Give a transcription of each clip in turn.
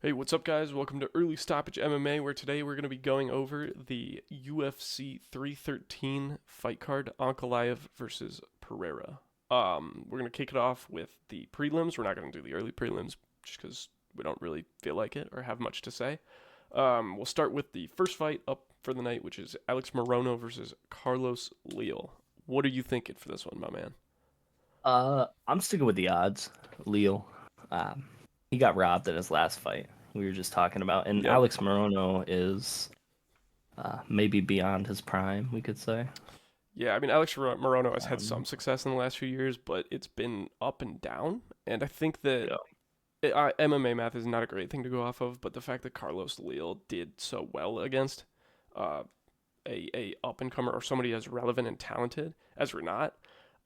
Hey, what's up, guys? Welcome to Early Stoppage MMA, where today we're going to be going over the UFC 313 fight card, Ankalaev versus Pereira. We're going to kick it off with the prelims. We're not going to do the early prelims just because we don't really feel like it or have much to say. We'll start with the first fight up for the night, which is Alex Morono versus Carlos Leal. What are you thinking for this one, my man? I'm sticking with the odds. Leo, um, he got robbed in his last fight. We were just talking about, and Yep. Alex Morono is maybe beyond his prime, we could say. Yeah, I mean, Alex Morono has had Um, some success in the last few years, but it's been up and down. And I think that yeah, MMA math is not a great thing to go off of, but the fact that Carlos Leal did so well against uh, a up and comer or somebody as relevant and talented as Renat,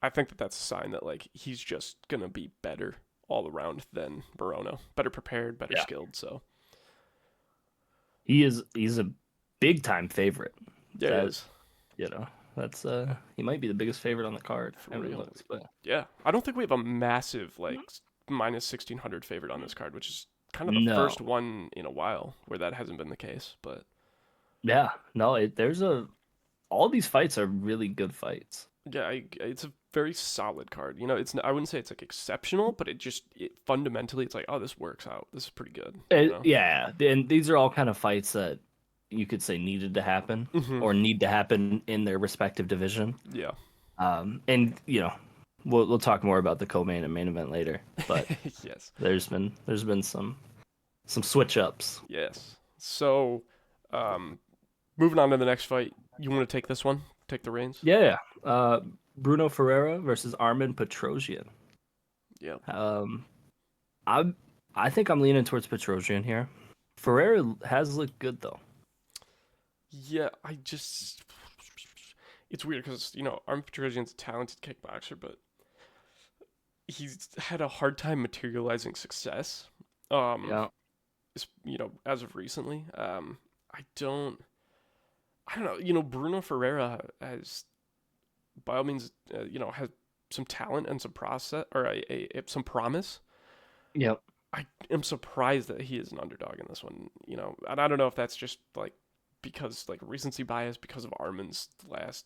I think that that's a sign that like he's just gonna be better all around than Morono, better prepared, better yeah, skilled. So he's a big time favorite. yeah, he That is you know, that's he might be the biggest favorite on the card. for I haven't real. looked, but Yeah, I don't think we have a massive like minus 1600 favorite on this card, which is kind of the no, first one in a while where that hasn't been the case. But yeah, no. There's all these fights are really good fights. yeah, it's a very solid card. You know, I wouldn't say it's like exceptional, but fundamentally it's like, oh, this works out. This is pretty good. You know. Yeah, and these are all kind of fights that you could say needed to happen Hmm. or need to happen in their respective division. Yeah. And we'll talk more about the co-main and main event later. But Yes. there's been some switch ups. Yes. So, um, moving on to the next fight. You want to take this one? Take the reins. Yeah, yeah. Bruno Ferreira versus Armin Petrosian. Yeah. Um, I I think I'm leaning towards Petrosian here. Ferreira has looked good though. Yeah. I just. It's weird because Armin Petrosian's a talented kickboxer, but he's had a hard time materializing success. Um, Yeah, as of recently. I don't. I don't know. Bruno Ferreira has, by all means, has some talent and some process or some promise. yep, I am surprised that he is an underdog in this one. And I don't know if that's just like because like recency bias because of Armin's last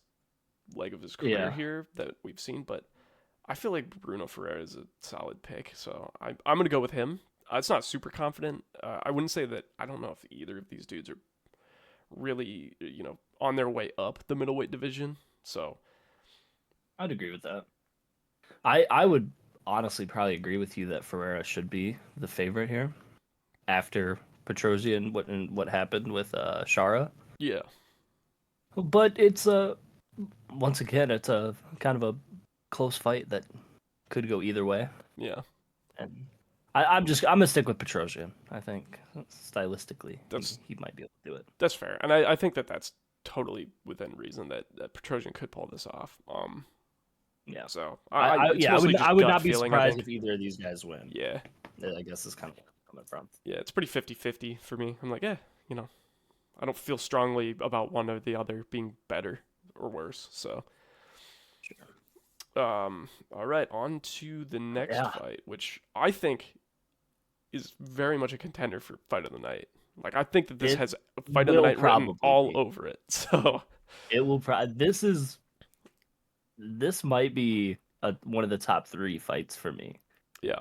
leg of his career yeah. here that we've seen, but I feel like Bruno Ferreira is a solid pick, so I'm gonna go with him. It's not super confident. I wouldn't say that. I don't know if either of these dudes are really on their way up the middleweight division. So I'd agree with that. I would honestly probably agree with you that Ferreira should be the favorite here after Petrosian what happened with Shara. yeah, But it's a once again it's a kind of a close fight that could go either way. yeah, And I'm gonna stick with Petrosian. I think stylistically that's he might be able to do it. that's fair, and I think that that's totally within reason that Petrosian could pull this off. Yeah. So it's Yeah, mostly I just would gut not be feeling, I surprised think. if either of these guys win. Yeah, I guess is kind of where I'm coming from. yeah, it's pretty 50-50 for me. I'm like, you know, I don't feel strongly about one or the other being better or worse. So, Sure. all right, on to the next Yeah. fight, which I think is very much a contender for fight of the night. Like, I think that this It has fight of the will night written probably all be. over it. So, It will. This might be one of the top three fights for me yeah,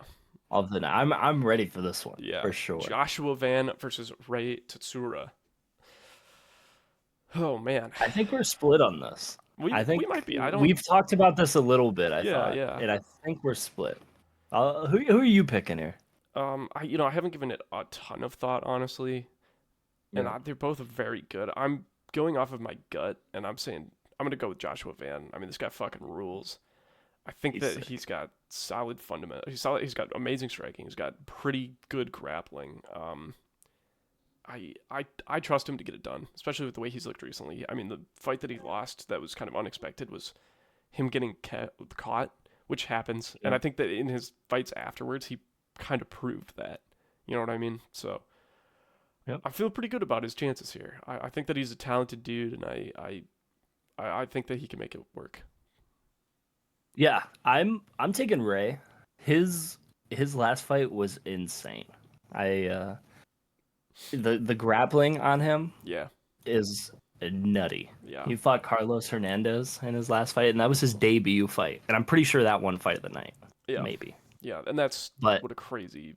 of the night. I'm ready for this one yeah, for sure. Joshua Van versus Ray Tatsura. Oh man, I think we're split on this. we I we think might be. I don't. we've talked about this a little bit. I Yeah, thought, yeah. and I think we're split. Who are you picking here? I haven't given it a ton of thought, honestly, and Yeah, they're both very good. I'm going off of my gut, and I'm saying I'm gonna go with Joshua Van. I mean, this guy fucking rules. I think he's that sick. he's got solid fundamental. He's solid. He's got amazing striking. He's got pretty good grappling. I trust him to get it done, especially with the way he's looked recently. I mean, the fight that he lost that was kind of unexpected was him getting caught, which happens, and Yeah, I think that in his fights afterwards, he kind of proved that. You know what I mean? So yep. I feel pretty good about his chances here. I think that he's a talented dude, and I think that he can make it work. Yeah. I'm taking Ray. His last fight was insane. I The grappling on him Yeah, is nutty. yeah, He fought Carlos Hernandez in his last fight, and that was his debut fight. And I'm pretty sure that one fight of the night, yeah, maybe. yeah. And that's But what a crazy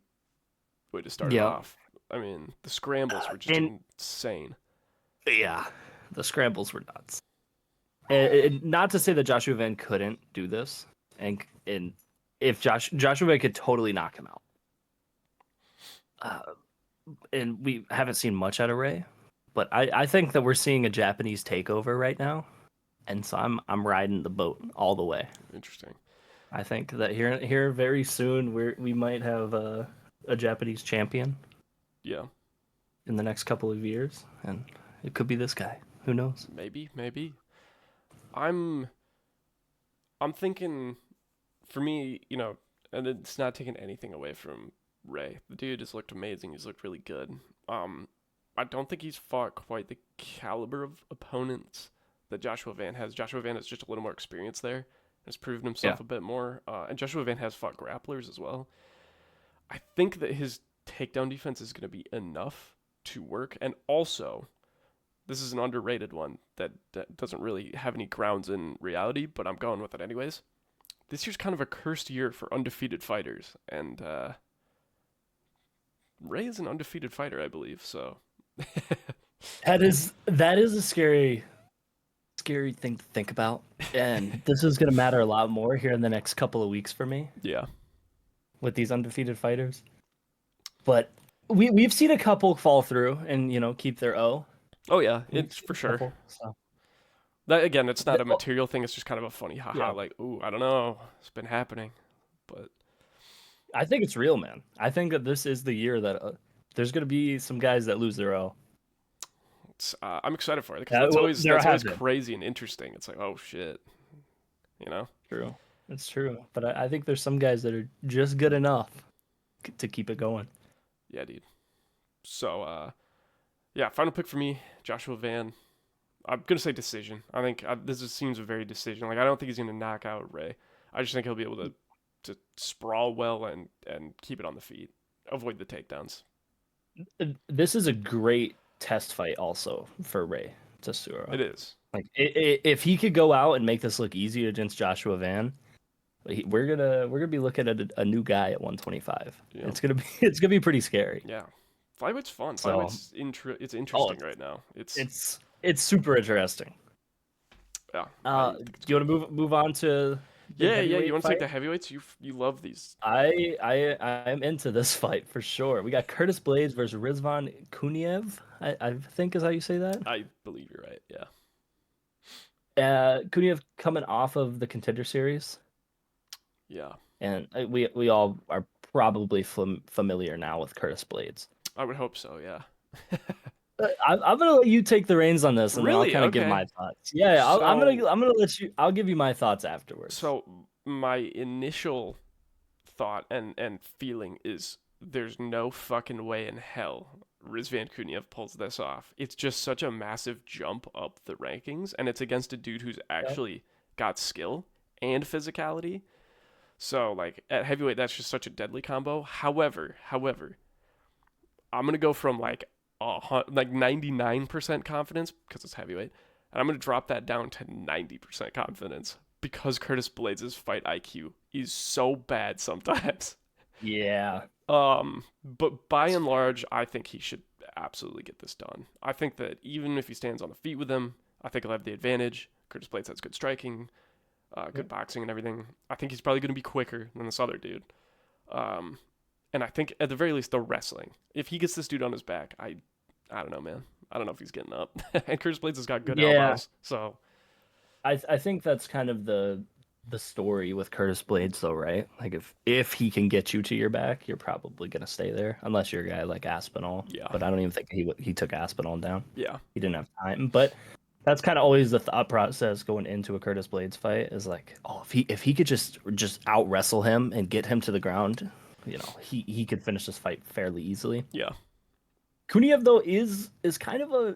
way to start it yeah, off. I mean, the scrambles were just and insane. yeah, the scrambles were nuts. Not to say that Joshua Van couldn't do this, and if Joshua Van could totally knock him out. And we haven't seen much out of Ray, but I think that we're seeing a Japanese takeover right now, and so I'm riding the boat all the way. Interesting. I think that here very soon we might have a Japanese champion Yeah, in the next couple of years, and it could be this guy. Who knows? maybe. I'm I'm thinking for me, and it's not taking anything away from Ray. The dude has looked amazing. He's looked really good. I don't think he's fought quite the caliber of opponents that Joshua Van has. Joshua Van has just a little more experience there. Has proven Yeah, himself a bit more. And Joshua Van has fought grapplers as well. I think that his takedown defense is going to be enough to work. And also, this is an underrated one that doesn't really have any grounds in reality, but I'm going with it anyways. This year's kind of a cursed year for undefeated fighters, and Ray is an undefeated fighter, I believe. So, that is a scary thing to think about, and this is going to matter a lot more here in the next couple of weeks for me yeah. with these undefeated fighters. But we've seen a couple fall through and keep their O. Oh yeah, We've it's seen for a sure. couple, so. That again, it's not a Oh, material thing. It's just kind of a funny haha. yeah, Like, ooh, I don't know. It's been happening, but I think it's real, man. I think that this is the year that there's going to be some guys that lose their O. I'm excited for it because that's Well, always there that's have always been. crazy and interesting. It's like, oh shit, you know? True. It's true. But I think there's some guys that are just good enough to keep it going. Yeah, dude. So, yeah, final pick for me, Joshua Van. I'm gonna say decision. I think seems a very decision. Like, I don't think he's gonna knock out Ray. I just think he'll be able to sprawl well and keep it on the feet, avoid the takedowns. This is a great test fight also for Ray It Tesoro. is. Like if he could go out and make this look easy against Joshua Van, we're gonna be looking at a new guy at 125. You know. It's gonna be pretty scary. Yeah. Flyweight's fun. So It's oh, interesting right now. it's super interesting. Yeah. I Do think it's you good. want to move on to the Yeah. You heavyweight want to take fight? the heavyweights? You love these. I'm into this fight for sure. We got Curtis Blades versus Rizvan Kuniev. I think is how you say that. I believe you're right. Yeah. Kuniev coming off of the Contender Series, Yeah. and we all are probably familiar now with Curtis Blades. I would hope so. Yeah. I'm gonna let you take the reins on this, and then I'll Really? kind of give Okay. my thoughts. Yeah, So I'm gonna let you. I'll give you my thoughts afterwards. so my initial thought and feeling is there's no fucking way in hell Rizvan Kuniev pulls this off. It's just such a massive jump up the rankings, and it's against a dude who's Yeah. actually got skill and physicality. So like at heavyweight, that's just such a deadly combo. However, I'm gonna go from like 99% confidence because it's heavyweight, and I'm gonna drop that down to 90% confidence because Curtis Blades' fight IQ is so bad sometimes. Yeah. But by and large, I think he should absolutely get this done. I think that even if he stands on the feet with him, I think he'll have the advantage. Curtis Blades has good striking, good boxing, and everything. I think he's probably going to be quicker than this other dude. Um, and I think at the very least, the wrestling. If he gets this dude on his back, I don't know, man. I don't know if he's getting up. And Curtis Blades has got good Yeah. elbows, so I think that's kind of the story with Curtis Blades though, right? Like if he can get you to your back, you're probably gonna stay there, unless you're a guy like Aspinall. yeah, But I don't even think he took Aspinall down. yeah, He didn't have time. But that's kind of always the thought process going into a Curtis Blades fight is like, oh, if he could just out wrestle him and get him to the ground, he could finish this fight fairly easily. yeah. Kuniev though is kind of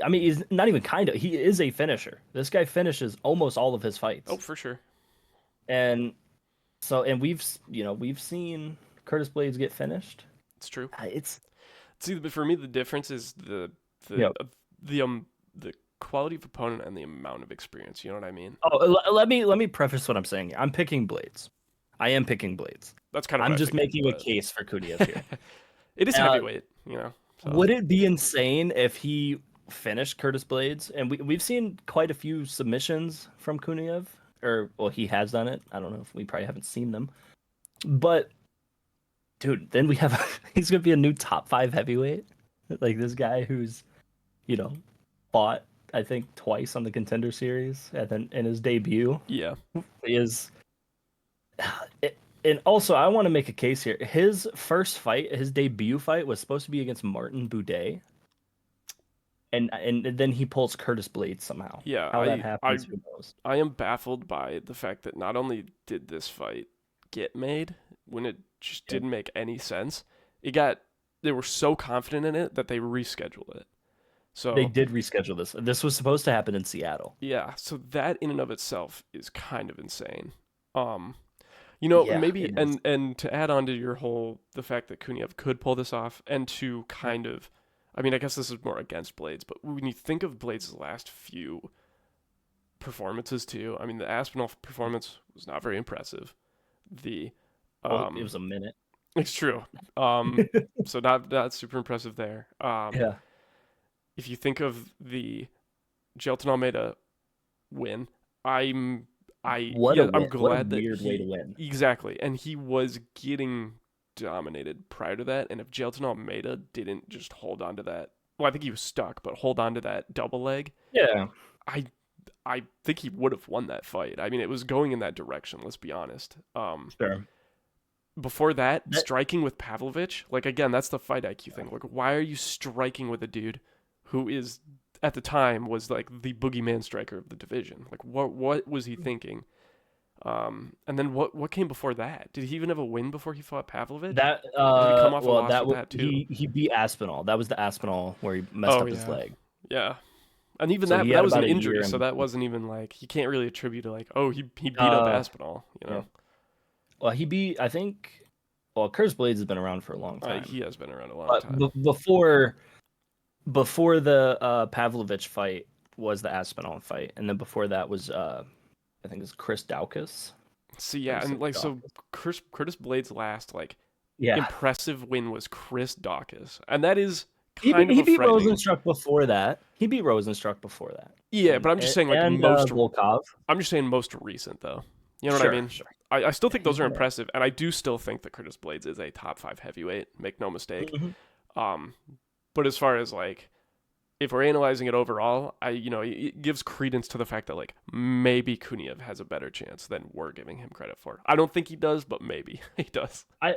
I mean, he's not even kind of. He is a finisher. This guy finishes almost all of his fights. Oh, for sure. And so, and we've seen Curtis Blades get finished. It's true. It's See, but for me, the difference is the Yep. uh, the quality of opponent and the amount of experience. You know what I mean? Oh, let me preface what I'm saying here. I'm picking Blades. I am picking Blades. That's kind of what I'm I just figured, making a but case for Kuniev here. it is Uh, heavyweight. You know, so would it be insane if he finished Curtis Blades? And we've seen quite a few submissions from Kuniev, or well, he has done it. I don't know if we probably haven't seen them, but dude, then we have he's gonna be a new top 5 heavyweight, like this guy who's you know fought I think twice on the Contender Series, and then in his debut yeah, is. And also, I want to make a case here. His first fight, his debut fight, was supposed to be against Martin Boudet, and then he pulls Curtis Blades somehow. yeah. How that I happens, who knows? I am baffled by the fact that not only did this fight get made when it just Yeah. didn't make any sense, it got they were so confident in it that they rescheduled it. They So did reschedule this. This was supposed to happen in Seattle. yeah, so that in and of itself is kind of insane. Um, Yeah, maybe it is. and to add on to your whole the fact that Kuniev could pull this off, and to kind of, I mean, I guess this is more against Blades, but when you think of Blades' last few performances too, I mean, the Aspinall performance was not very impressive. The, Well, it um, was a minute. it's true. So not super impressive there. Yeah. If you think of the Gelton Almeida win, I'm What a yeah, I'm win. What a glad that weird way to he win. exactly, and he was getting dominated prior to that, and if Gelton Almeida didn't just hold on to that, well, I think he was stuck, but hold on to that double leg, Yeah. I I think he would have won that fight. I mean, it was going in that direction, let's be honest. Sure. Before that, That, striking with Pavlovich, like again, that's the fight IQ thing. Like, why are you striking with a dude who is at the time was like the boogeyman striker of the division? Like, what was he thinking? And then what came before that? Did he even have a win before he fought Pavlovich? that Or did he come off a well, loss that with was that too? he beat Aspinall. That was the Aspinall where he messed Oh up his yeah, leg. yeah. And even So that, he but had that was an about a injury, year so in that between. wasn't even like he can't really attribute to like, oh, he beat up Uh, Aspinall, you yeah. know. Well, he beat, I think, well, Curtis Blades has been around for a long time. He has been around a long But time. before the Pavlovich fight was the Aspinall fight, and then before that was I think it's Chris Daukaus. See, Or yeah, is and it like so, Daukaus? Curtis Blades' last like Yeah, impressive win was Chris Dawkins, and that is he beat, kind of he a beat frightening. Rosenstruck before that. He beat Rosenstruck before that, Yeah, but I'm just saying like and most. Volkov. I'm just saying most recent though. You know what I Sure, mean? sure. I still Yeah, think he's those are been around. impressive, and I do still think that Curtis Blades is a top 5 heavyweight. Make no mistake. Mhm. Um, but as far as like if we're analyzing it overall, it gives credence to the fact that like maybe Kuniev has a better chance than we're giving him credit for. I don't think he does, but maybe he does. I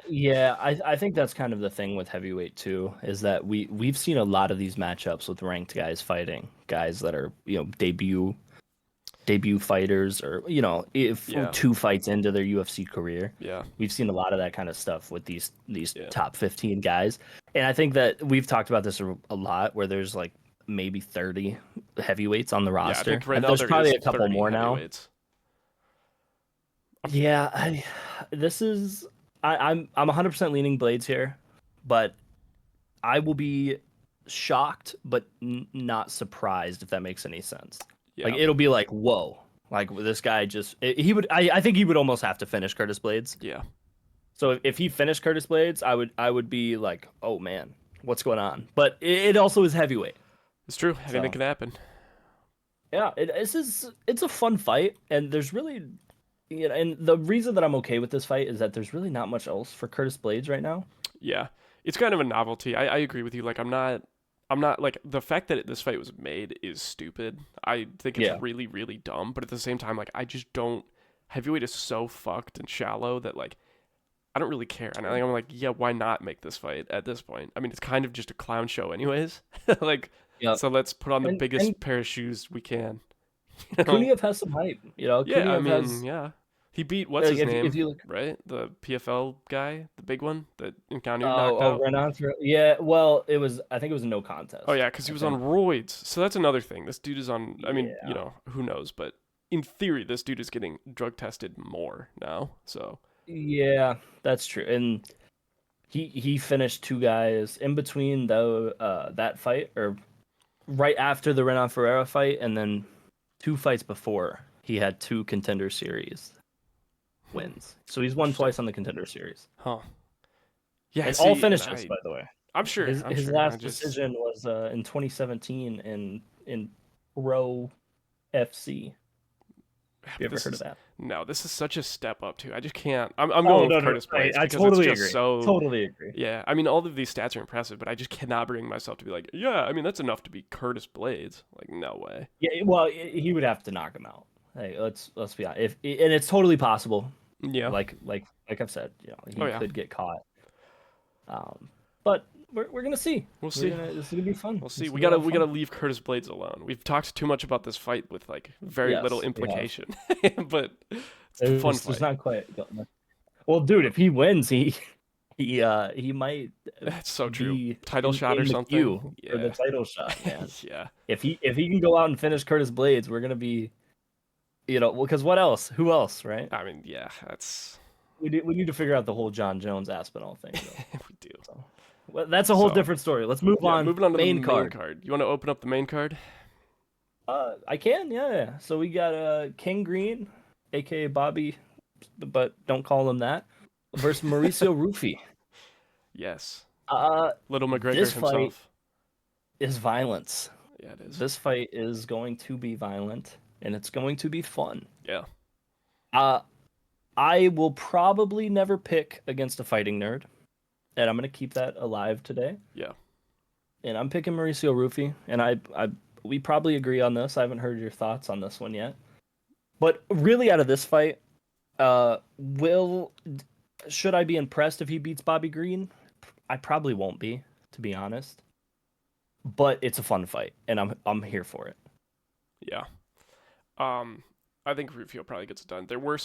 think that's kind of the thing with heavyweight too, is that we've seen a lot of these matchups with ranked guys fighting guys that are debut fighters, or if Yeah, 2 fights into their UFC career. yeah, We've seen a lot of that kind of stuff with these yeah, top 15 guys, and I think that we've talked about this a lot, where there's like maybe 30 heavyweights on the yeah. I roster, think right and now there's there probably is a couple 30 more now. heavyweights. Yeah, this is I'm 100% leaning Blades here, but I will be shocked but not surprised, if that makes any sense. Like Yeah, it'll be like, whoa, like this guy just he would I think he would almost have to finish Curtis Blades. yeah. So if he finished Curtis Blades, I would be like, oh man, what's going on? But it also is heavyweight, It's true. Anything so can happen. yeah, it's a fun fight, and there's really and the reason that I'm okay with this fight is that there's really not much else for Curtis Blades right now. Yeah, it's kind of a novelty. I agree with you. Like I'm not like the fact that this fight was made is stupid. I think it's Yeah. really really dumb. But at the same time, like I just don't. Heavyweight is so fucked and shallow that like I don't really care. And I'm like, yeah, why not make this fight at this point? I mean, it's kind of just a clown show, anyways. Like, Yep. so let's put on the And biggest pair of shoes we can. You know? Kuniev has some hype. Yeah, I Kuniev mean, has yeah. He beat what's like his if name, you look. right? The PFL guy, the big one that Ngannou knocked Oh, out. Renato. Yeah, well, I think it was a no Oh contest. yeah, because he I was on think. roids. So that's another thing. This dude is on. I mean, Yeah. who knows? But in theory, this dude is getting drug tested more now. So Yeah, that's true. And He finished two guys in between that fight, or right after the Renan Ferreira fight, and then 2 fights before he had 2 Contender Series Hmm. wins. So he's won Interesting. twice on the Contender Series, Huh. Yeah. and all See, and finishes, by the way. I'm sure. I'm His sure. I last just. decision was in 2017 in Pro FC. Have you ever This heard of is that? no. This is such a step up too. I just can't. I'm Oh going with no, no, Curtis I, Blades I because it's totally just agree. so. Totally agree. Yeah. I mean, all of these stats are impressive, but I just cannot bring myself to be like, yeah. I mean, that's enough to be Curtis Blades. Like, no way. Yeah, well, he would have to knock him out. Hey, let's be honest. If and it's totally possible. Yeah. Like I've said, Oh he yeah. could get caught. But we're gonna see. We'll We're see. gonna This is gonna be fun. We'll see. This will We be a gotta lot of we gotta fun. leave Curtis Blades alone. We've talked too much about this fight with like very little Yes, we have. implication, but it's a fun There's fight. not quite. Well, dude, if he wins, he might That's so true. be Title shot or in the something. queue for the Yeah. title shot, man. Yeah. If he can go out and finish Curtis Blades, we're gonna be, because what else? Who else, right? I mean, yeah. That's We need to figure out the whole John Jones Aspinall thing, though. we do. So, well, that's a whole So different story. Let's move yeah, on. moving on to the Main main card. card. You want to open up the main card? I can, yeah. So we got King Green, aka Bobby, but don't call him that, versus Mauricio Rufy. Yes. Uh, Little McGregor this fight himself. is violence. Yeah, it is. This fight is going to be violent, and it's going to be fun. Yeah. Uh, I will probably never pick against a fighting nerd, and I'm gonna keep that alive today. Yeah. And I'm picking Mauricio Rufy, and we probably agree on this. I haven't heard your thoughts on this one yet. But really, out of this fight, will should I be impressed if he beats Bobby Green? I probably won't be, to be honest. But it's a fun fight, and I'm here for it. Yeah. I think Rufio probably gets it done. There were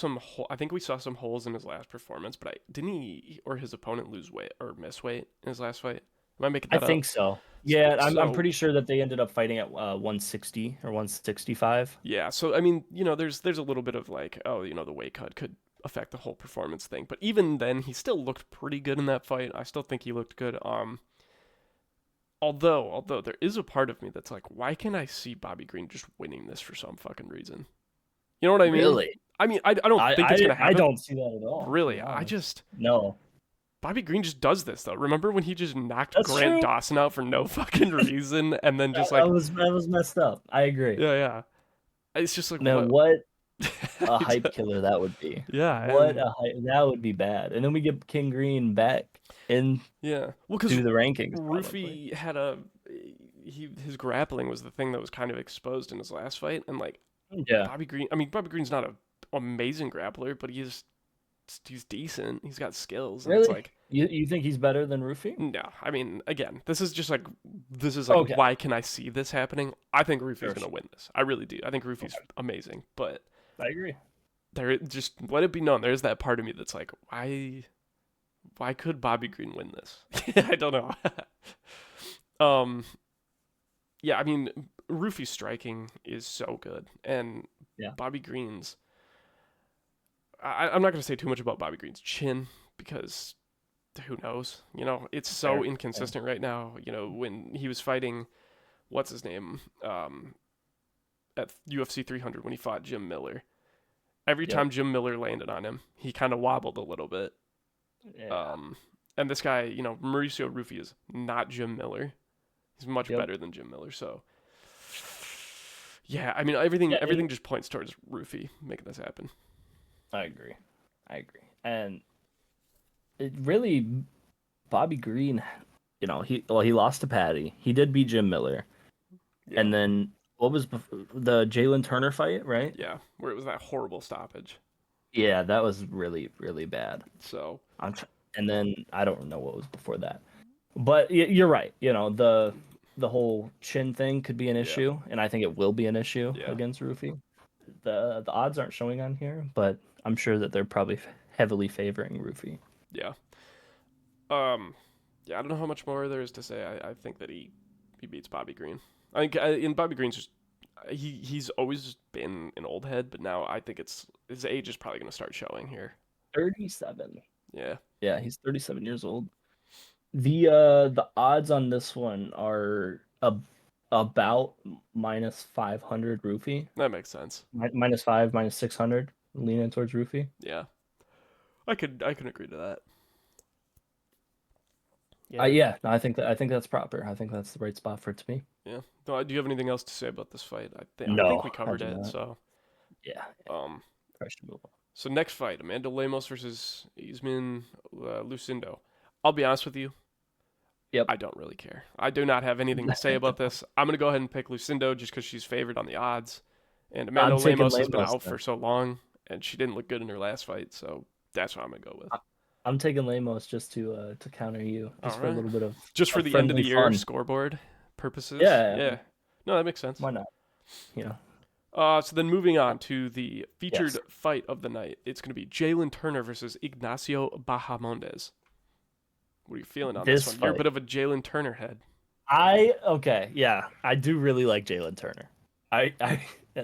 I think we saw some holes in his last performance, but didn't he or his opponent lose weight or miss weight in his last fight? Am I making I that up? think so. Yeah, I'm So pretty sure that they ended up fighting at 160 or 165. yeah, so I mean, there's a little bit of like, oh, the weight cut could affect the whole performance thing, but even then, he still looked pretty good in that fight. I still think he looked good. Although there is a part of me that's like, why can't I see Bobby Green just winning this for some fucking reason? You know what I mean? Really? I mean, I don't think it's gonna I happen. don't see that at all. Really, To be I honest. just No. Bobby Green just does this though. Remember when he just knocked That's Grant true. Dawson out for no fucking reason, and then just like, That was messed up. I agree. yeah. It's just like Man, what? what a hype killer that would be. Yeah, What and a hype, that would be bad. And then we get King Green back into yeah. Well, because the rankings, probably. Rufy had his grappling was the thing that was kind of exposed in his last fight, and like Yeah. Bobby Green. I mean, Bobby Green's not an amazing grappler, but he's decent. He's got skills, and it's Really? like You think he's better than Rufy? no. I mean, again, this is Okay. why can I see this happening? I think Rufy's Sure, gonna sure. win this. I really do. I think Rufy's amazing, but I agree. there just let it be known there's that part of me that's like, why could Bobby Green win this? I don't know. Yeah, I mean, Rufy's striking is so good, and Yeah. Bobby Green's. I'm not going to say too much about Bobby Green's chin because who knows? It's so Fair. inconsistent right now. When he was fighting, what's his name, at UFC 300 when he fought Jim Miller. Every Yep. time Jim Miller landed on him, he kind of wobbled a little bit. Yeah. And this guy, Mauricio Rufy is not Jim Miller. He's much Yep. better than Jim Miller. So, yeah, I mean, everything Yeah, everything just points towards Rufy making this happen. I agree. And it really, Bobby Green, he lost to Patty. He did beat Jim Miller. Yeah. And then what was the Jalen Turner fight, right? Yeah, where it was that horrible stoppage. Yeah, that was really, really bad. So, And then I don't know what was before that. But you're right. The whole chin thing could be an issue, and I think it will be an issue Yeah. against Rufy. The odds aren't showing on here, but I'm sure that they're probably heavily favoring Rufy. yeah. Yeah, I don't know how much more there is to say. I think that he beats Bobby Green. I think in Bobby Green's just he's always been an old head, but now I think his age is probably going to start showing here. 37. Yeah. Yeah, he's 37 years old. The odds on this one are about minus 500 roofie. That makes sense. Minus 5, minus 600, leaning towards roofie. Yeah, I can agree to that. Yeah, Yeah, no, I think that's proper. I think that's the right spot for it to be. yeah. Do you have anything else to say about this fight? I think No, we I covered do it. not. So Yeah, um, probably should move on. so next fight, Amanda Lemos versus Ismin Lucindo. I'll be honest with you, Yep. I don't really care. I do not have anything to say about this. I'm gonna go ahead and pick Lucindo just because she's favored on the odds, and Amanda I'm taking Lemos has been Lemos out then. for so long, and she didn't look good in her last fight. So that's what I'm gonna go with. I'm taking Lemos just to counter you, All just for a right, little bit just for of the end of friendly the year fun. scoreboard purposes. Yeah, Yeah, no, that makes sense. why not? You know. So then moving on to the Yes. featured fight of the night, it's going to be Jalen Turner versus Ignacio Bahamondes. What are you feeling on this This one? You're a fight. bit of a Jalen Turner head. Okay, yeah, I do really like Jalen Turner. I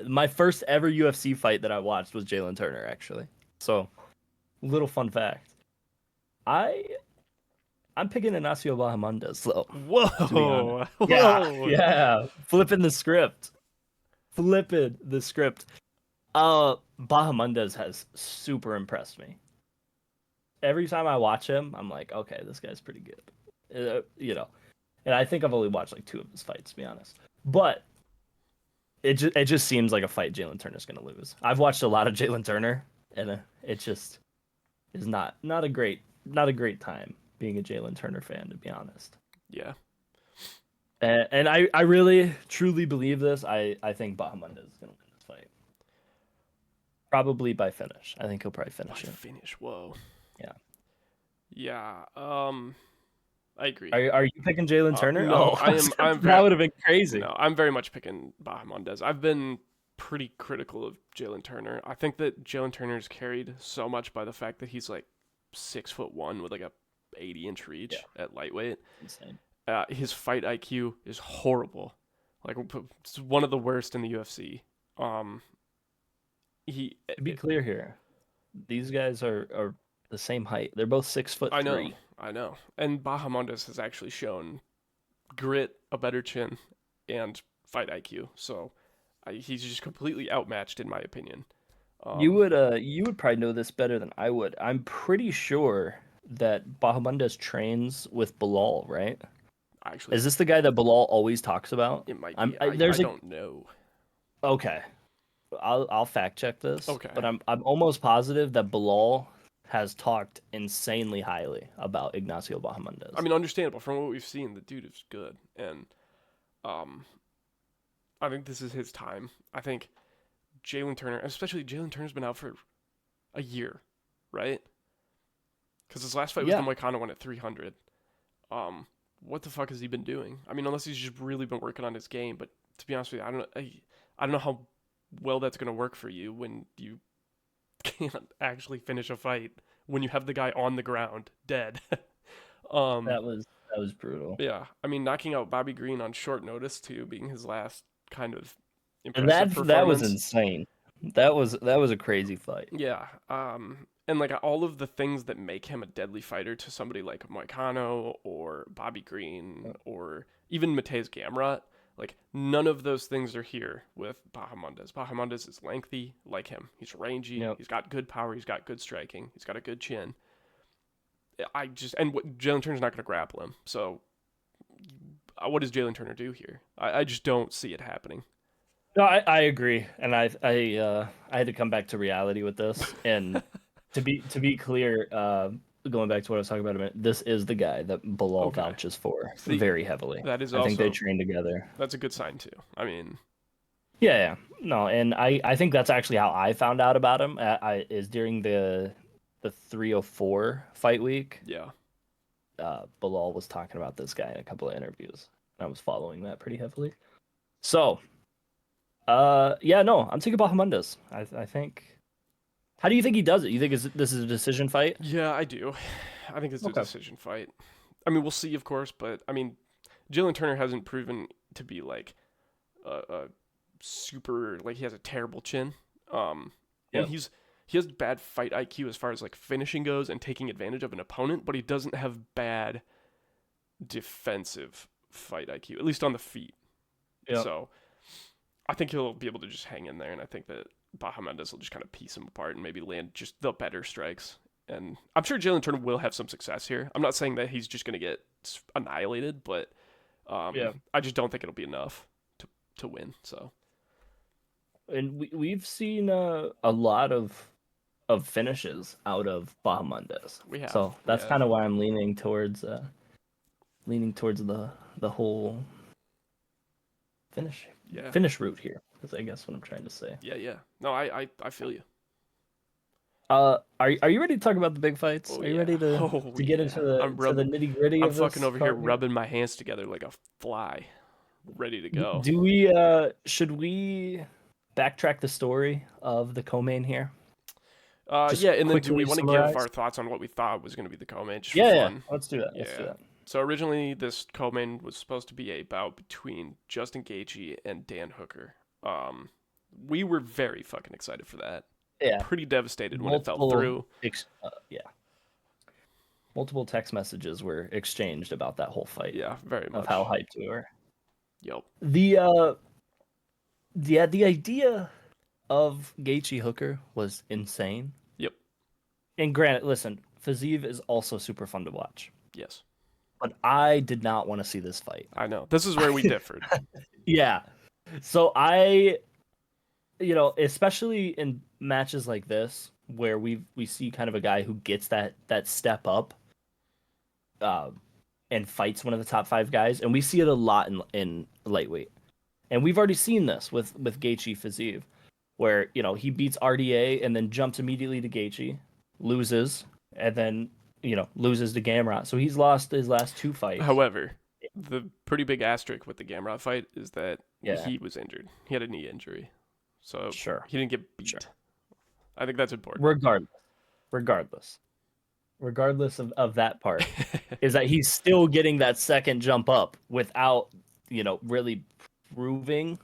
my first ever UFC fight that I watched was Jalen Turner, actually. So, little fun fact. I I'm picking Ignacio Bahamondes though, to be honest. Whoa, Yeah, whoa. yeah. Flipping the script. Flipping the script. Bahamondes has super impressed me. Every time I watch him, I'm like, okay, this guy's pretty good. And I think I've only watched like 2 of his fights, to be honest. But it just seems like a fight Jalen Turner's gonna lose. I've watched a lot of Jalen Turner, and it just is not a great time being a Jalen Turner fan, to be honest. Yeah, And I really truly believe this. I think Bahamondes is gonna win this fight, probably by finish. I think he'll probably by finish it. finish. Whoa. Yeah. Yeah. I agree. Are you picking Jalen Turner? No, Oh, I am. I'm that very. would have been crazy. No, I'm very much picking Bahamondes. I've been pretty critical of Jalen Turner. I think that Jalen Turner's carried so much by the fact that he's like 6'1" with like a 80-inch reach Yeah, at lightweight. insane. His fight IQ is horrible. Like it's one of the worst in the UFC. Um, he, To be clear here, these guys are the same height. They're both 6 foot I know, 3. I know. And Bahamondes has actually shown grit, a better chin, and fight IQ. So he's just completely outmatched in my opinion. Um, You would probably know this better than I would. I'm pretty sure that Bahamondes trains with Bilal, right? Actually, Is this the guy that Bilal always talks about? it might be. I There's a don't know. okay. I'll fact check this, Okay. but I'm almost positive that Bilal has talked insanely highly about Ignacio I Bahamondes. mean, understandable. From what we've seen, the dude is good, and um, I think this is his time. I think Jalen Turner, especially Jalen Turner's been out for a year, right? Because his last fight was the Yeah, Moicano one at 300. What the fuck has he been doing? I mean, unless he's just really been working on his game. But to be honest with you, I don't know how well that's gonna work for you when you can't actually finish a fight when you have the guy on the ground dead. um, that was brutal. yeah, I mean, knocking out Bobby Green on short notice too, being his last kind of And impressive that was performance. insane. That was a crazy fight. Yeah, and like all of the things that make him a deadly fighter to somebody like Moicano or Bobby Green or even Matej Gamrot, like none of those things are here with Bahamondes. Bahamondes is lengthy like him. He's rangy. Yep. He's got good power. He's got good striking. He's got a good chin. Jalen Turner's not going to grapple him. So what does Jalen Turner do here? I just don't see it happening. No, I agree, and I had to come back to reality with this. And to be clear, going back to what I was talking about a minute, this is the guy that Bilal Okay. vouches for See, very heavily. that is I think they also train together. that's a good sign too. I mean, Yeah, no, and I think that's actually how I found out about him. Is during the 304 fight week. yeah. Bilal was talking about this guy in a couple of interviews. I was following that pretty heavily. So, yeah, no, I'm thinking Bahamondes. I think. How do you think he does it? You think this is a decision fight? Yeah, I do. I think it's a Okay. decision fight. I mean, we'll see, of course, but I mean, Jalen Turner hasn't proven to be like a super like he has a terrible chin. And Yeah. he has bad fight IQ as far as like finishing goes and taking advantage of an opponent, but he doesn't have bad defensive fight IQ, at least on the feet. Yep. So I think he'll be able to just hang in there, and I think that Bahamondes will just kind of piece him apart and maybe land just the better strikes. And I'm sure Jalen Turner will have some success here. I'm not saying that he's just going to get annihilated, but Yeah. I just don't think it'll be enough to win. So And we've seen a lot of finishes out of Bahamondes. we have. So We that's have. kind of why I'm leaning towards the whole Yeah. finish route here. Is I guess what I'm trying to say. Yeah. No, I feel you. Are you ready to talk about the big fights? Oh Are you yeah. ready to Oh get yeah. into the nitty gritty I'm of fucking this over here card here? rubbing my hands together like a fly, ready to go. Do we should we backtrack the story of the co-main here? Just Yeah, and then do we quickly want to give summarize. our thoughts on what we thought was going to be the co-main just for Yeah. fun? Let's do that. Let's do Yeah. that. So originally, this co-main was supposed to be a bout between Justin Gaethje and Dan Hooker. We were very fucking excited for that. Yeah. Pretty devastated when it fell through. Yeah. Multiple text messages were exchanged about that whole fight. Yeah, very much. Of how hyped we were. Yep. The idea of Gaethje Hooker was insane. Yep. And granted, listen, Fiziev is also super fun to watch. Yes. But I did not want to see this fight. I know. This is where we differed. Yeah. So especially in matches like this where we see kind of a guy who gets that step up and fights one of the top 5 guys, and we see it a lot in lightweight. And we've already seen this with Gaethje Fiziev, where, he beats RDA and then jumps immediately to Gaethje, loses, and then, loses to Gamrot. So he's lost his last 2 fights. However, the pretty big asterisk with the Gamrot fight is that he was injured. He had a knee injury. So he didn't get beat. Sure. I think that's important. Regardless of that part, is that he's still getting that second jump up without, really proving.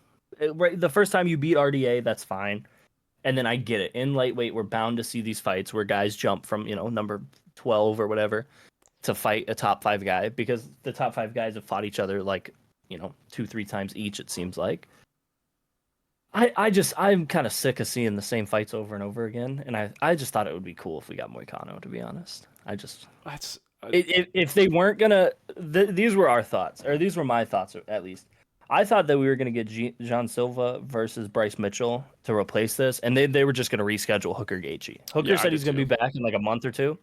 Right, the first time you beat RDA, that's fine. And then I get it. In lightweight, we're bound to see these fights where guys jump from, number 12 or whatever to fight a top 5 guy, because the top 5 guys have fought each other like, 2-3 times each, it seems like. I'm kind of sick of seeing the same fights over and over again, and I just thought it would be cool if we got Moicano, to be honest. If they weren't gonna, these were our thoughts, or these were my thoughts at least. I thought that we were gonna get John Silva versus Bryce Mitchell to replace this, and they were just gonna reschedule Hooker Gaethje. Hooker said he's gonna be back in like a month or 2.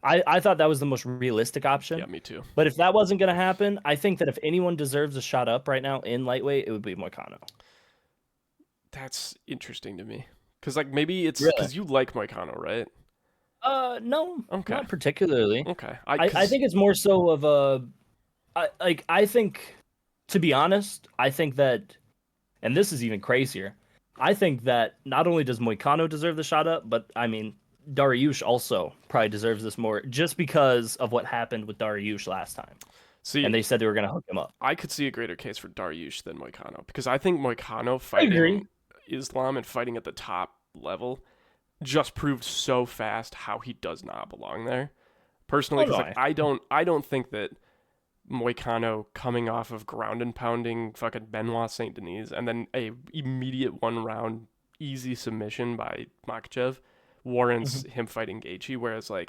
I thought that was the most realistic option. Yeah, me too. But if that wasn't gonna happen, I think that if anyone deserves a shot up right now in lightweight, it would be Moicano. That's interesting to me, because maybe it's because you like Moicano, right? No, not particularly. Okay, I think it's more so of I think, to be honest, I think that, and this is even crazier, I think that not only does Moicano deserve the shot up, but I mean Dariush also probably deserves this more, just because of what happened with Dariush last time. And they said they were going to hook him up. I could see a greater case for Dariush than Moicano, because I think Moicano fighting Islam and fighting at the top level just proved so fast how he does not belong there. Personally, because I don't think that Moicano coming off of ground and pounding fucking Benoit Saint Denis and then a immediate 1-round easy submission by Makhachev warrants him fighting Gaethje. Whereas I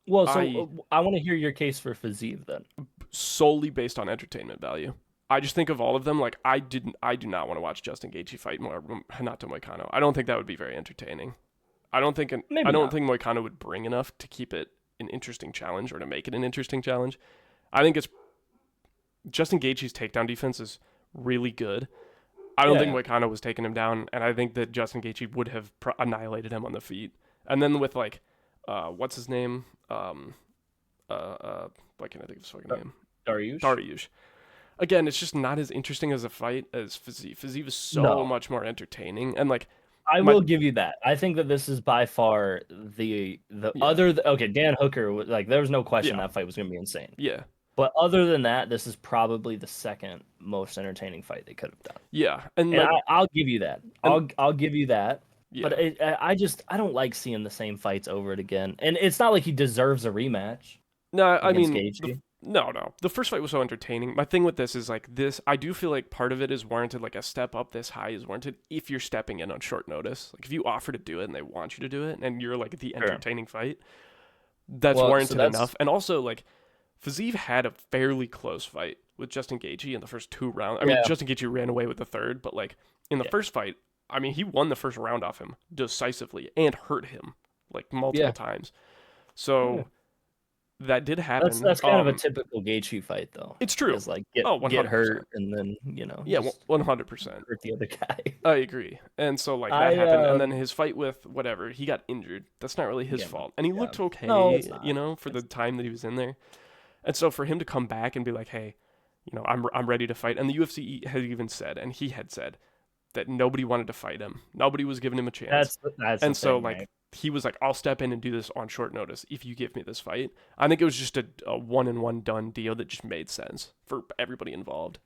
want to hear your case for Fiziev then. Solely based on entertainment value. I just think of all of them, I do not want to watch Justin Gaethje fight Renato Moicano. I don't think that would be very entertaining. I don't think Moicano would bring enough to keep it an interesting challenge or to make it an interesting challenge. I think it's Justin Gaethje's takedown defense is really good. I don't think Moicano was taking him down, and I think that Justin Gaethje would have annihilated him on the feet. And then with what's his name? Why can't I think of his fucking name? Dariush. Again, it's just not as interesting as a fight as Fiziev. Fiziev is so much more entertaining, and I will give you that. I think that this is by far the other. Okay, Dan Hooker, there was no question that fight was going to be insane. Yeah. But other than that, this is probably the second most entertaining fight they could have done. Yeah, and I'll give you that. I'll give you that. Yeah. But I don't like seeing the same fights over it again. And it's not like he deserves a rematch. No, I against mean, Gaethje? no. The first fight was so entertaining. My thing with this is like this. I do feel like part of it is warranted. Like a step up this high is warranted if you're stepping in on short notice. Like if you offer to do it and they want you to do it, and you're like the Sure. entertaining fight, that's Well, so warranted that's enough. And also like Fiziev had a fairly close fight with Justin Gaethje in the first 2 rounds. I mean, yeah, Justin Gaethje ran away with the third, but like in the yeah, first fight, I mean, he won the first round off him decisively and hurt him like multiple yeah. times. Yeah. So that did That's happen. that's kind of a typical Gaethje fight, though. It's true. Is like Oh, get 100%. hurt and then Yeah, just 100%. hurt the other guy. I agree. And so like that I happened, and then his fight with whatever, he got injured. That's not really his yeah, fault. And he yeah. looked No, okay, it's not. for the It's time that he was in there. And so for him to come back and be like, "Hey, I'm ready to fight." And the UFC had even said, and he had said that nobody wanted to fight him. Nobody was giving him a chance. that's the And so thing, like right? he was like, "I'll step in and do this on short notice if you give me this fight." I think it was just a one and one done deal that just made sense for everybody involved.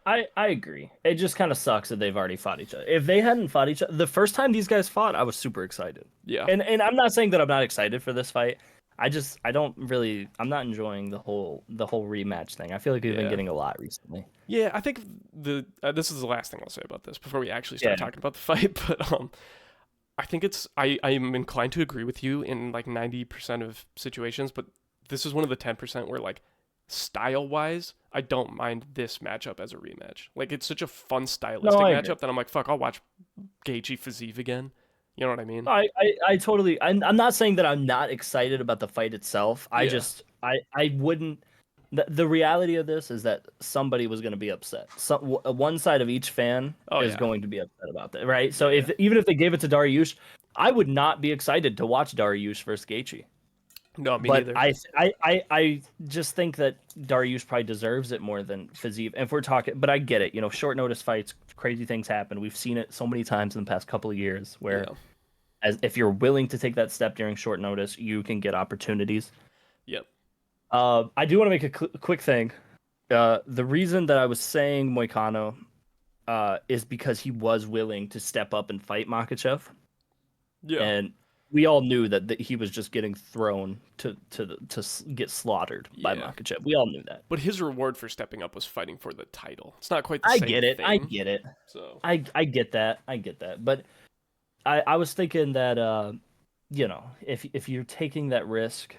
I agree. It just kind of sucks that they've already fought each other. If they hadn't fought each other, the first time these guys fought, I was super excited. Yeah. And I'm not saying that I'm not excited for this fight. I'm not enjoying the whole rematch thing. I feel like we've been Yeah. getting a lot recently. Yeah, I think this is the last thing I'll say about this before we actually Yeah. start talking about the fight. But I think I'm inclined to agree with you in like 90% of situations, but this is one of the 10% where like style wise, I don't mind this matchup as a rematch. Like it's such a fun stylistic I matchup agree. that I'm like, fuck, I'll watch Gaethje Fiziev again. You know what I mean? I totally. I'm not saying that I'm not excited about the fight itself. Yeah. I wouldn't. The reality of this is that somebody was going to be upset. One side of each fan Oh is yeah. going to be upset about that, right? So Yeah. even if they gave it to Dariush, I would not be excited to watch Dariush versus Gaethje. No, me But neither. I just think that Dariush probably deserves it more than Fiziev. And if we're talking, but I get it. Short notice fights, crazy things happen. We've seen it so many times in the past couple of years where, Yeah. as if you're willing to take that step during short notice, you can get opportunities. Yep. I do want to make a quick thing. The reason that I was saying Moicano is because he was willing to step up and fight Makhachev, Yeah. and we all knew that he was just getting thrown to get slaughtered by Yeah. Makhachev. We all knew that. But his reward for stepping up was fighting for the title. It's not quite the I same get it. thing. I get it. So I get that. I get that. But I was thinking that if you're taking that risk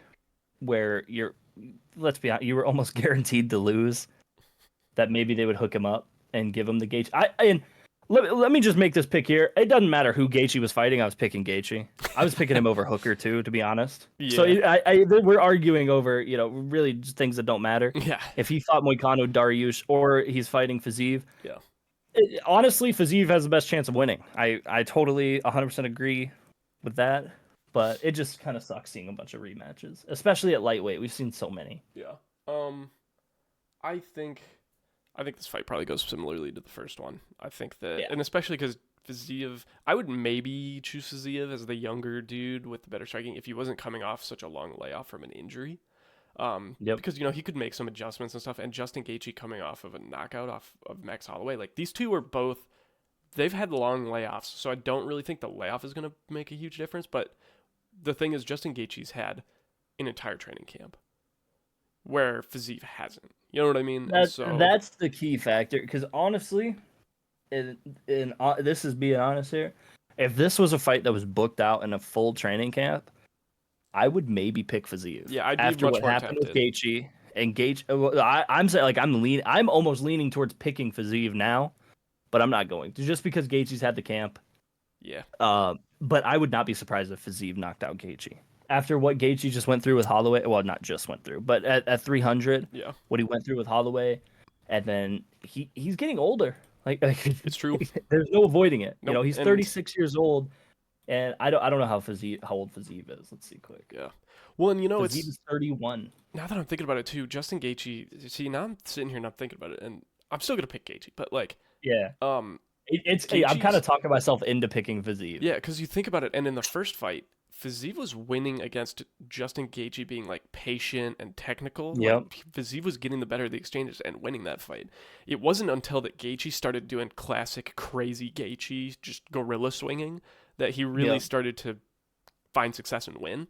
where let's be honest, you were almost guaranteed to lose, that maybe they would hook him up and give him the Gaethje. And let me just make this pick here. It doesn't matter who Gaethje was fighting. I was picking Gaethje. I was picking him over Hooker too, to be honest. Yeah. So we're arguing over really just things that don't matter. yeah. If he fought Moicano, Dariush, or he's fighting Fiziev, Yeah. honestly, Fiziev has the best chance of winning. I totally 100% agree with that. But it just kind of sucks seeing a bunch of rematches, especially at lightweight. We've seen so many. Yeah. I think this fight probably goes similarly to the first one. I think that, and especially because Fiziev, I would maybe choose Fiziev as the younger dude with the better striking if he wasn't coming off such a long layoff from an injury. Because he could make some adjustments and stuff. And Justin Gaethje coming off of a knockout off of Max Holloway, like these two are both, they've had long layoffs, so I don't really think the layoff is going to make a huge difference. But the thing is, Justin Gaethje's had an entire training camp where Fiziev hasn't. You know what I mean? That's the key factor. Because honestly, this is being honest here. If this was a fight that was booked out in a full training camp, I would maybe pick Fiziev. Yeah, I'd be after much what more happened tempted. with Gaethje. And Gaethje, I'm saying like I'm almost leaning towards picking Fiziev now, but I'm not going to, just because Gaethje's had the camp. Yeah. But I would not be surprised if Fiziev knocked out Gaethje. After what Gaethje just went through with Holloway, well, not just went through, but at 300, Yeah. what he went through with Holloway, and then he's getting older. Like It's true. There's no avoiding it. Nope. He's 36 years old, and I don't know how old Fiziev is. Let's see quick. Yeah. Well, and Fiziev it's is 31. now that I'm thinking about it too, Justin Gaethje. See, now I'm sitting here and I'm thinking about it, and I'm still gonna pick Gaethje, but like, Yeah. I'm kind of talking myself into picking Fiziev. Yeah, because you think about it, and in the first fight, Fiziev was winning against Justin Gaethje being like patient and technical. Yep. Like, Fiziev was getting the better of the exchanges and winning that fight. It wasn't until that Gaethje started doing classic crazy Gaethje, just gorilla swinging, that he really started to find success and win.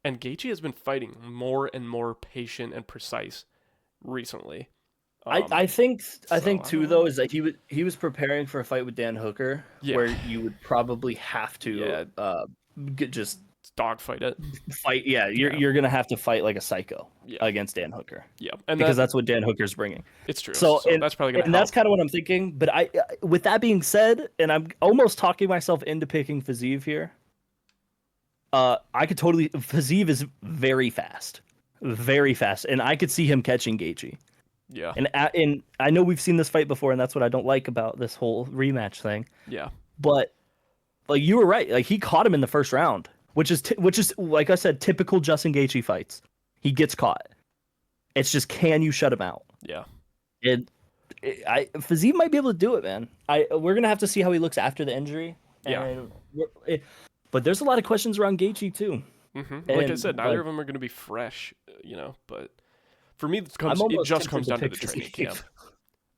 And Gaethje has been fighting more and more patient and precise recently. I think So I too don't though know. is that he was preparing for a fight with Dan Hooker Yeah, where you would probably have to yeah, just dogfight it. fight. Yeah, Yeah, you're gonna have to fight like a psycho yeah, against Dan Hooker yeah, and because that that's what Dan Hooker's bringing. it's true. So So that's probably gonna and that's help. kind of what I'm thinking. But with that being said, and I'm almost talking myself into picking Fazeev here. I could totally. Fazeev is very fast, and I could see him catching Gaethje. Yeah, And I know we've seen this fight before, and that's what I don't like about this whole rematch thing. yeah, But like you were right, like he caught him in the first round, which is like I said, typical Justin Gaethje fights. He gets caught. It's just can you shut him out? yeah, It, Fazeev might be able to do it, man. We're gonna have to see how he looks after the injury, yeah. but there's a lot of questions around Gaethje too, Like I and said, neither like of them are gonna be fresh, But for me, I'm it almost just tempted comes to down to pick the training Fazeev. camp.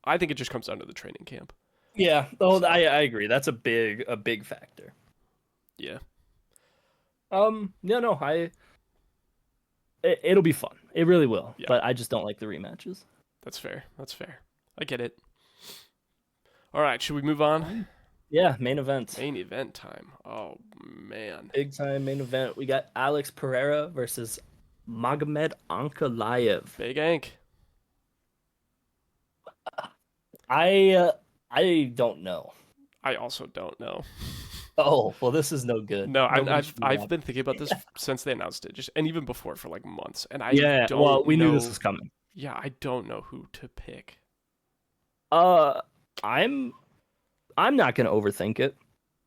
I think it just comes down to the training camp. Yeah, oh, So I agree. That's a big factor. yeah, No, it'll be fun. It really will. yeah, But I just don't like the rematches. that's fair. That's fair. I get it. All right, should we move on? Yeah, main event. Main event time. Oh man, Big time main event. We got Alex Pereira versus Magomed Ankalaev. Big Ank. I don't know. I also don't know. Oh, well, this is no good. No, Nobody should be I've watching. been thinking about this since they announced it, just and even before for like months, and I Yeah, well, don't we knew this know. was coming. Yeah, I don't know who to pick. Uh, I'm I'm not gonna overthink it.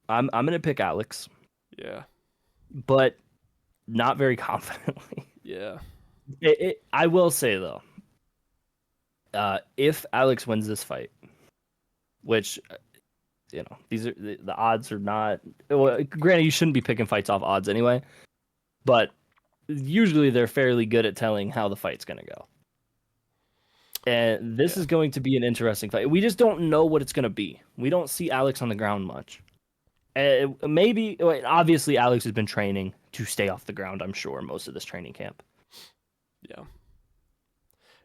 I'm gonna pick Alex, Yeah, but not very confidently. yeah, I will say though, if Alex wins this fight, which these are the odds are not. Well, granted, you shouldn't be picking fights off odds anyway, but usually they're fairly good at telling how the fight's gonna go. And this yeah, is going to be an interesting fight. We just don't know what it's gonna be. We don't see Alex on the ground much. Maybe, obviously, Alex has been training to stay off the ground. I'm sure most of this training camp. yeah.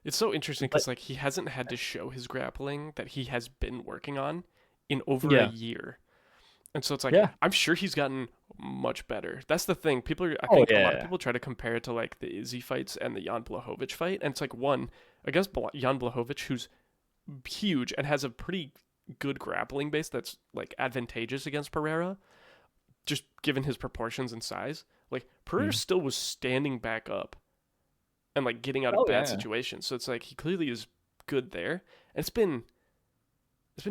It's so interesting But because like he hasn't had to show his grappling that he has been working on in over a yeah, year. And so it's like yeah. I'm sure he's gotten much better. That's the thing. I Oh think a lot of yeah. people try to compare it to like the Izzy fights and the Jan Blachowicz fight, and it's like one against Jan Blachowicz, who's huge and has a pretty good grappling base that's like advantageous against Pereira, just given his proportions and size. Like Pereira Mhm. still was standing back up and like getting out of Oh bad yeah. situations. So it's like he clearly is good there. And it's been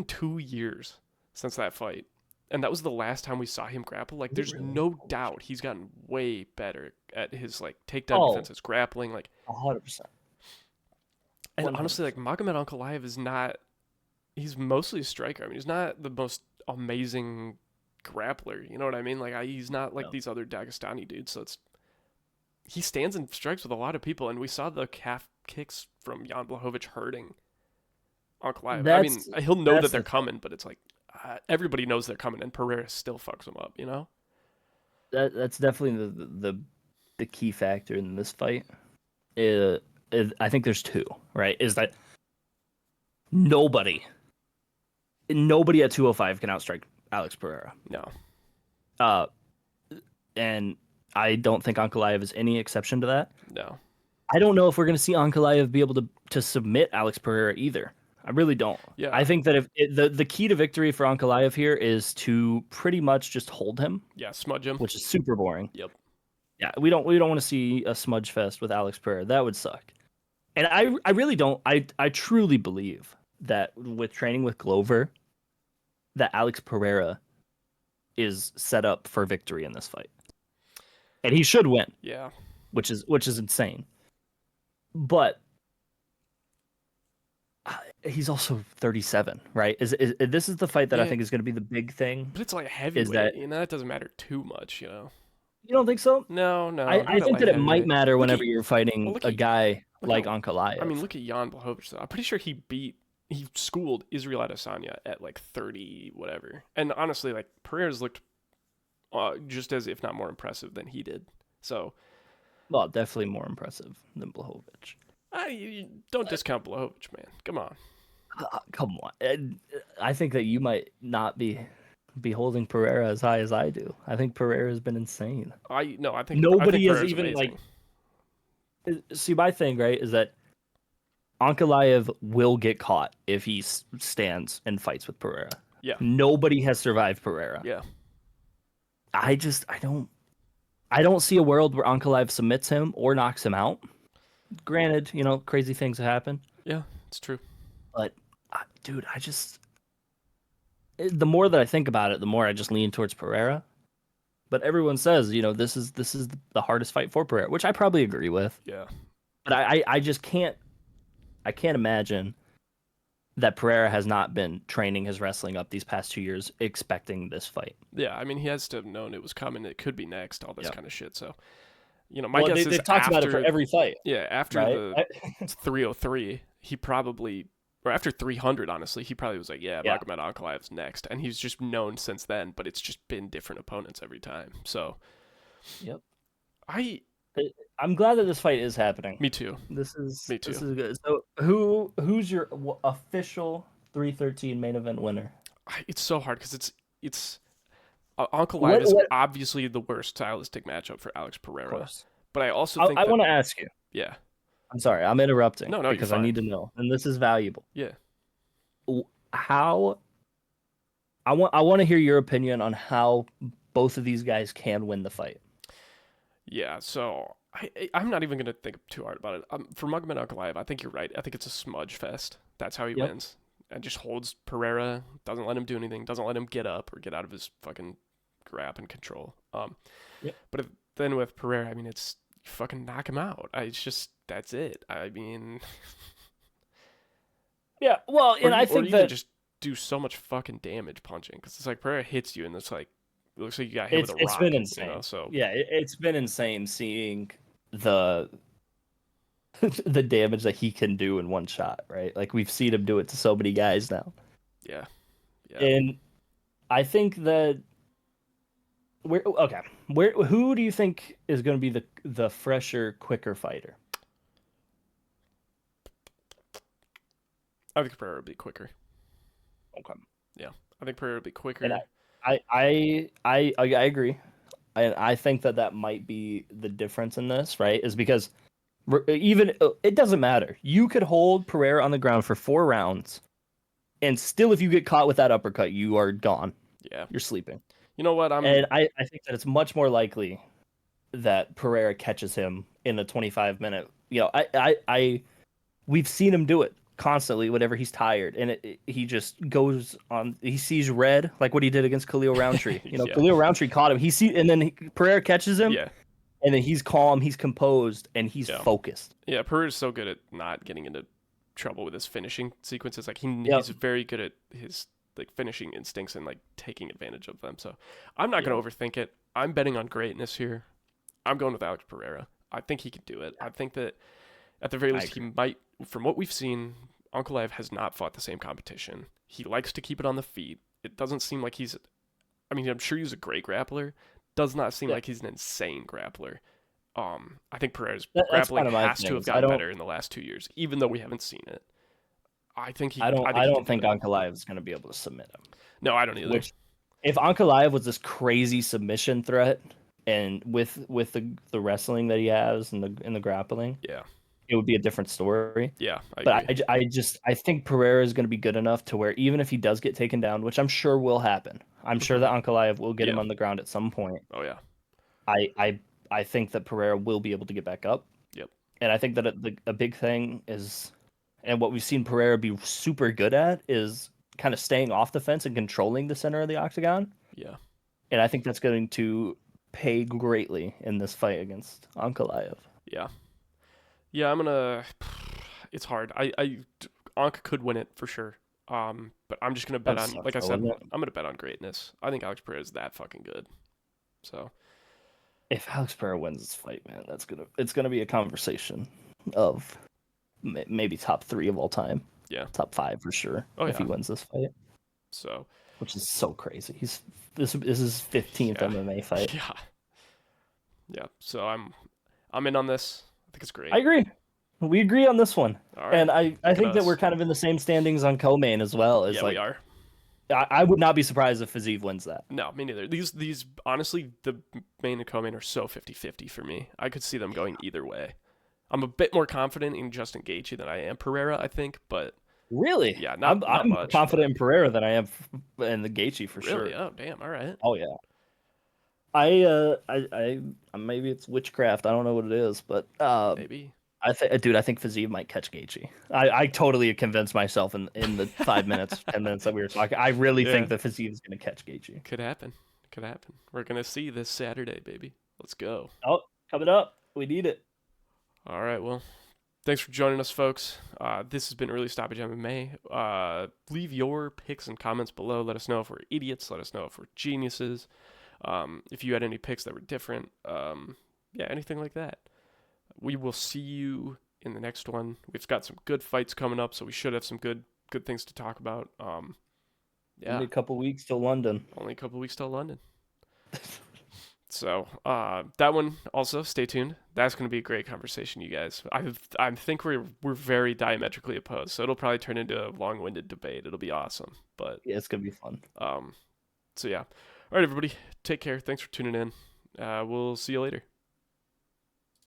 2 years since that fight. And that was the last time we saw him grapple. Like, Is it there's really? no Holy shit. doubt he's gotten way better at his like takedown defense, Oh, his grappling. Like, 100%. and honestly, like 100%. Magomed Ankalaev is not. He's mostly a striker. I mean, he's not the most amazing grappler. You know what I mean? Like, he's not like No. these other Dagestani dudes. So he stands and strikes with a lot of people, and we saw the calf kicks from Jan Blachowicz hurting Ankalaev. I mean, That's he'll know that that's they're the thing. coming, but it's like everybody knows they're coming, and Pereira still fucks him up. You know? That's definitely the key factor in this fight. Uh, I think there's two, right? Is that nobody nobody at 205 can outstrike Alex Pereira. No. Uh, and I don't think Ankalaev is any exception to that. No. I don't know if we're going to see Ankalaev be able to submit Alex Pereira either. I really don't. I Yeah. think that the key to victory for Ankalaev here is to pretty much just hold him, Yeah. Smudge him. which is super boring. Yep. Yeah, we don't want to see a smudge fest with Alex Pereira. That would suck. And I really don't. I truly believe that with training with Glover, that Alex Pereira is set up for victory in this fight, and he should win, Yeah. which is insane. But he's also 37, right? Is this is the fight that I Yeah. think is going to be the big thing? But it's like a Is heavyweight. that You know, that doesn't matter too much. You know. you don't think so? No. No. I Not at think light that it might heavyweight. matter Look at. whenever you're Well, fighting look a at. guy Look like how. I mean, Ankalaev. look at Jan Blachowicz. I'm pretty sure he schooled Israel Adesanya at like 30 whatever. And honestly, like Pereira's looked just as if not more impressive than he did. So Well, definitely more impressive than Blachowicz. You don't But, discount Blachowicz, man. Come on. come on. I think that you might not be holding Pereira as high as I do. I think Pereira has been insane. I think Nobody has Pereira's even amazing. like see my thing, right, is that Ankalaev will get caught if he stands and fights with Pereira. Yeah, Nobody has survived Pereira. yeah, I don't see a world where Ankalaev submits him or knocks him out. Granted, crazy things happen, yeah. It's true. but dude, the more that I think about it, the more I just lean towards Pereira. But everyone says, this is the hardest fight for Pereira, which I probably agree with. Yeah, But I just can't imagine that Pereira has not been training his wrestling up these past 2 years, expecting this fight. yeah. I mean, he has to have known it was coming. It could be next. All this Yeah. kind of shit. So, my Well, guess is they've talked about it for every fight, after right? the 303, he probably, or after 300, honestly, he probably was like, yeah, Yeah. Magomed Ankalaev's next, and he's just known since then. But it's just been different opponents every time. So, Yep. I, I'm glad that this fight is happening. me too, This is me too. this is good. So who's your official 313 main event winner? It's so hard because it's Ankalaev What is what obviously the worst stylistic matchup for Alex Of Pereira, course. but I also I, think I that want to ask you. yeah, I'm sorry, I'm interrupting no, you're because I fine. need to know, and this is valuable. Yeah, How I want to hear your opinion on how both of these guys can win the fight. yeah. So I'm not even gonna think too hard about it. For Magomed Ankalaev, I think you're right. I think it's a smudge fest. That's how he Yep. wins, and just holds Pereira, doesn't let him do anything, doesn't let him get up or get out of his fucking grab and control. Yep. But then with Pereira, I mean, it's you fucking knock him out. It's just that's it. I mean, Yeah, well, or and I or think even that just do so much fucking damage punching because it's like Pereira hits you and it's like it looks like you got hit it's with a it's rock. been insane. So Yeah, it's been insane seeing the the damage that he can do in one shot, right? Like we've seen him do it to so many guys now. yeah, yeah. And I think that who do you think is going to be the fresher, quicker fighter? I think Pereira would be quicker. Okay. Yeah, I think Pereira would be And quicker. I agree. And I think that might be the difference in this, right? Is because even it doesn't matter. You could hold Pereira on the ground for 4 rounds, and still, if you get caught with that uppercut, you are gone. Yeah. You're sleeping. You know what? And I think that it's much more likely that Pereira catches him in a 25-minute. We've seen him do it constantly whenever he's tired, and he just goes on. He sees red, like what he did against Khalil Roundtree. Yeah. Khalil Roundtree caught him. And then Pereira catches him. Yeah. And then he's calm, he's composed, and he's focused. Yeah, Pereira's so good at not getting into trouble with his finishing sequences. Like Yep. he's very good at his like finishing instincts and like taking advantage of them. So I'm not gonna overthink it. I'm betting on greatness here. I'm going with Alex Pereira. I think he can do it. I think that at the very least he might. From what we've seen, Ankalaev has not fought the same competition. He likes to keep it on the feet. It doesn't seem like he's. I mean, I'm sure he's a great grappler. Does not seem like he's an insane grappler. I think Pereira's grappling has to have gotten better in the last 2 years, even though we haven't seen it. I think he. I don't think he Ankalaev is going to be able to submit him. No, I don't either. Which, if Ankalaev was this crazy submission threat, and with the wrestling that he has and the grappling, yeah, it would be a different story. Yeah, I think Pereira is going to be good enough to where even if he does get taken down, which I'm sure will happen, I'm sure that Ankalaev will get him on the ground at some point. Oh yeah. I think that Pereira will be able to get back up. Yep. And I think that a big thing is, and what we've seen Pereira be super good at is kind of staying off the fence and controlling the center of the octagon. Yeah. And I think that's going to pay greatly in this fight against Ankalaev. Yeah. Yeah, it's hard. Anka could win it for sure. But I'm just gonna bet on, like I said, I'm gonna bet on greatness. I think Alex Pereira is that fucking good. So if Alex Pereira wins this fight, man, it's gonna be a conversation of maybe top 3 of all time. Yeah, top 5 for sure. If he wins this fight, so which is so crazy. This is 15th MMA fight. Yeah. So I'm in on this. I think it's I great. agree. We agree on this one. All right, And I look at think that we're us. kind of in the same standings on co-main as well. As Yeah, we like, are. I would not be surprised if Fazeev wins that. No, me neither. These honestly, the main and co-main are so 50-50 for me. I could see them Yeah. going either way. I'm a bit more confident in Justin Gaethje than I am Pereira, I think, but Really? yeah, not I'm more much, confident but in Pereira than I am in the Gaethje for really, sure. oh damn, all right, Oh yeah. Maybe it's witchcraft. I don't know what it is, but maybe. I think Fazeev might catch Gaethje. I totally convinced myself in the 5 minutes, 10 minutes that we were talking. I really Yeah, think that Fazeev is going to catch Gaethje. could happen. Could happen. We're gonna see this Saturday, baby. Let's go. Oh, coming up. We need it. All right, well, thanks for joining us, folks. This has been Early Stoppage MMA. Leave your picks and comments below. Let us know if we're idiots. Let us know if we're geniuses. If you had any picks that were different. Yeah, anything like that. We will see you in the next one. We've got some good fights coming up, so we should have some good things to talk about. Yeah, Only a couple weeks till London. only a couple weeks till London. So that one also stay tuned. That's going to be a great conversation, you guys. I think we're very diametrically opposed, so it'll probably turn into a long-winded debate. It'll be awesome. But Yeah, it's gonna be fun. so yeah. All right, everybody, take care. Thanks for tuning in. We'll see you later.